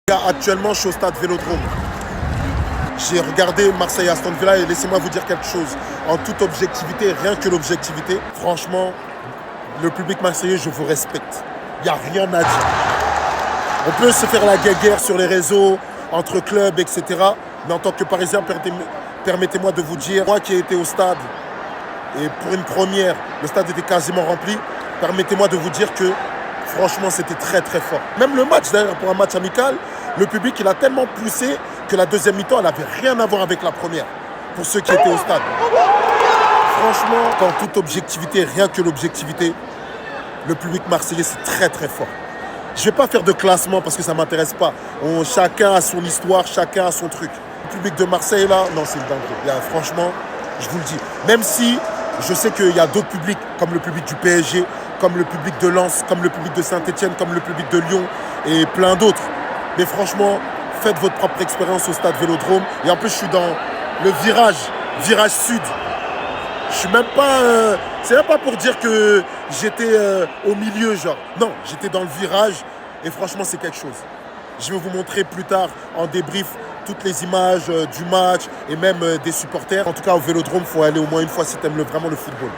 Actuellement, je suis au stade Vélodrome. J'ai regardé Marseille-Aston Villa et laissez-moi vous dire quelque chose. En toute objectivité, rien que l'objectivité, franchement, le public marseillais, je vous respecte. Il n'y a rien à dire. On peut se faire la guerre sur les réseaux, entre clubs, etc. Mais en tant que Parisien, permettez-moi de vous dire, moi qui ai été au stade, et pour une première, le stade était quasiment rempli, permettez-moi de vous dire que franchement, c'était très très fort. Même le match, d'ailleurs, pour un match amical, le public, il a tellement poussé que la deuxième mi-temps, elle n'avait rien à voir avec la première, pour ceux qui étaient au stade. Franchement, qu'en toute objectivité, rien que l'objectivité, le public marseillais, c'est très très fort. Je ne vais pas faire de classement parce que ça ne m'intéresse pas. Chacun a son histoire, chacun a son truc. Le public de Marseille, là, non, c'est une dinguerie. Franchement, je vous le dis. Même si je sais qu'il y a d'autres publics, comme le public du PSG, comme le public de Lens, comme le public de Saint-Etienne, comme le public de Lyon et plein d'autres. Mais franchement, faites votre propre expérience au stade Vélodrome. Et en plus, je suis dans le virage sud. Je suis même pas... c'est même pas pour dire que j'étais au milieu, genre. Non, j'étais dans le virage et franchement, c'est quelque chose. Je vais vous montrer plus tard en débrief toutes les images du match et même des supporters. En tout cas, au Vélodrome, il faut aller au moins une fois si tu aimes vraiment le football.